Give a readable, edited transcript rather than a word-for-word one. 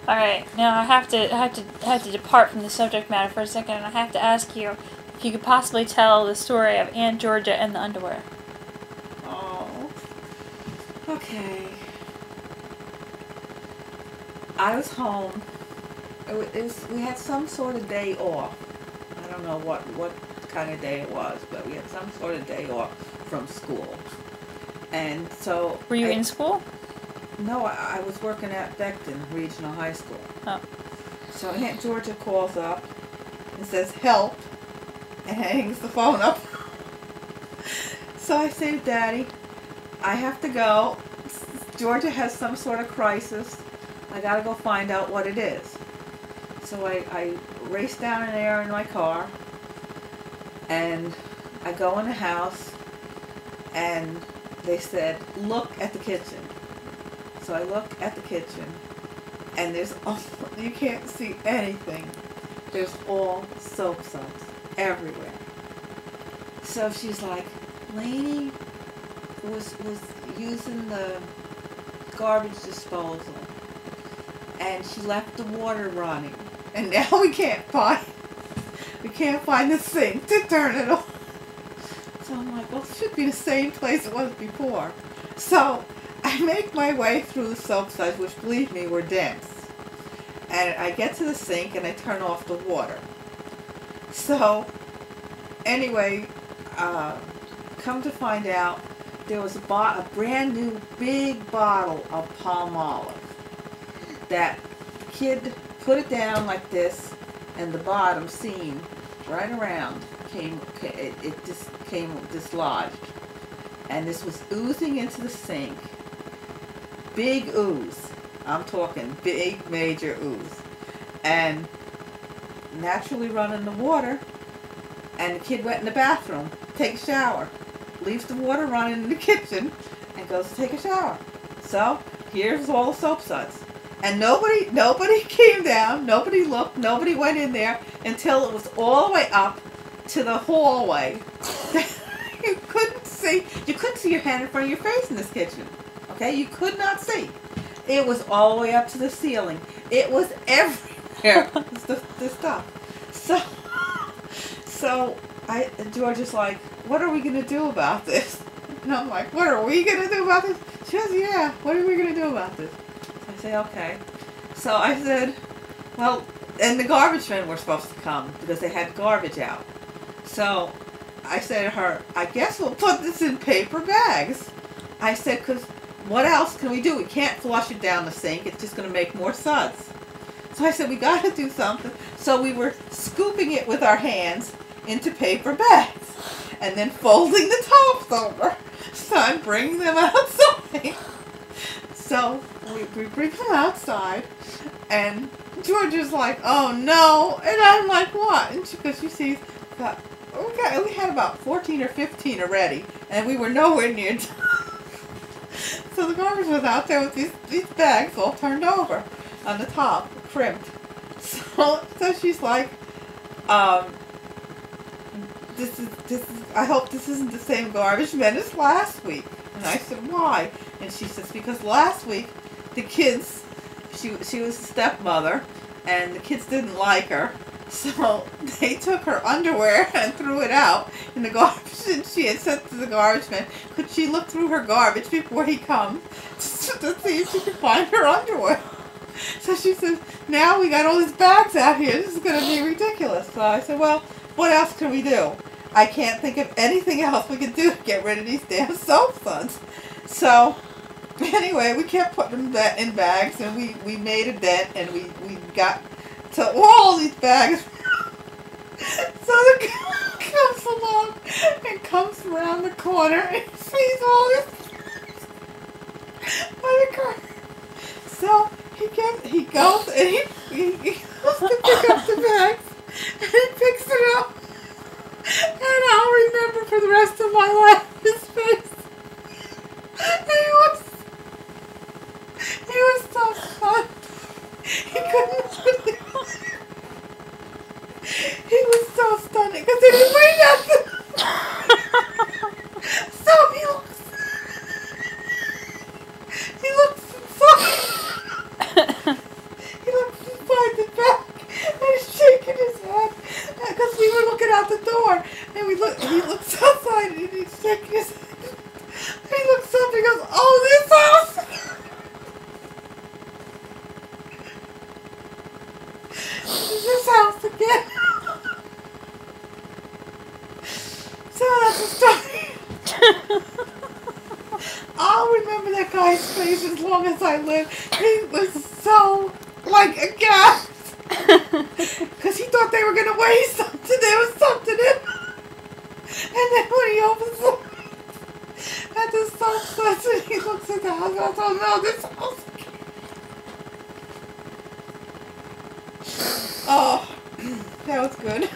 All right, now I have to depart from the subject matter for a second, and I have to ask you if you could possibly tell the story of Aunt Georgia and the underwear. Oh. Okay. I was home. We had some sort of day off. I don't know what kind of day it was, but we had some sort of day off from school. And so... Were you in school? No, I was working at Beckton Regional High School. Oh. So Aunt Georgia calls up and says, help, and hangs the phone up. So I say, Daddy, I have to go. Georgia has some sort of crisis. I gotta go find out what it is. So I race down there in my car, and I go in the house, and they said, look at the kitchen. So I look at the kitchen, and there's all, you can't see anything. There's all soap suds everywhere. So she's like, Lainey was using the garbage disposal, and she left the water running, and now we can't find the sink to turn it on. So I'm like, well, it should be the same place it was before. So I make my way through the soap suds, which, believe me, were dense. And I get to the sink and I turn off the water. So, anyway, come to find out, there was a brand new big bottle of Palmolive that the kid put it down like this, and the bottom seam right around it just came dislodged. And this was oozing into the sink. Big ooze. I'm talking big, major ooze. And naturally running the water, and the kid went in the bathroom, take a shower, leaves the water running in the kitchen, and goes to take a shower. So, here's all the soap suds. And nobody came down, nobody looked, nobody went in there until it was all the way up to the hallway. You couldn't see your hand in front of your face in this kitchen. Okay, you could not see. It was all the way up to the ceiling. It was everywhere. the stuff. So Georgia's like, what are we gonna do about this? And I'm like, what are we gonna do about this? She goes, yeah, what are we gonna do about this? I say, okay. So I said, well, and the garbage men were supposed to come because they had garbage out. So I said to her, I guess we'll put this in paper bags. I said, because what else can we do? We can't flush it down the sink. It's just going to make more suds. So I said, we got to do something. So we were scooping it with our hands into paper bags and then folding the tops over. So I'm bringing them outside. So we bring them outside, and Georgia's like, oh no. And I'm like, what? And because she sees, we had about 14 or 15 already, and we were nowhere near done. So the garbage was out there with these bags all turned over on the top, crimped. So she's like, this is, I hope this isn't the same garbage men as last week. And I said, why? And she says, because last week the kids, she was a stepmother, and the kids didn't like her. So they took her underwear and threw it out in the garbage, and she had said to the garbage man, could she look through her garbage before he comes to see if she could find her underwear? So she says, now we got all these bags out here, this is going to be ridiculous. So I said, well, what else can we do? I can't think of anything else we can do to get rid of these damn soap suds. So anyway, we kept putting them in bags, and we made a dent, and we got to all these bags. So the guy comes along and comes around the corner and sees all this by the car. So he goes and he goes to pick up the bags, and he picks it up, and I'll remember for the rest of my life his face. He was so stunned. He couldn't believe it. He was so stunned because he didn't weigh nothing. So he looks door. And we look, he looks outside and he's shaking his head. He looks up and goes, oh, this house! This house again. So that's the story. I'll remember that guy's face as long as I live. He was so, like, aghast. Because he thought they were going to waste something. There was something in it. And then when he opens the at the soap session, he looks at the house and goes, oh no, this house again. Oh, that was good.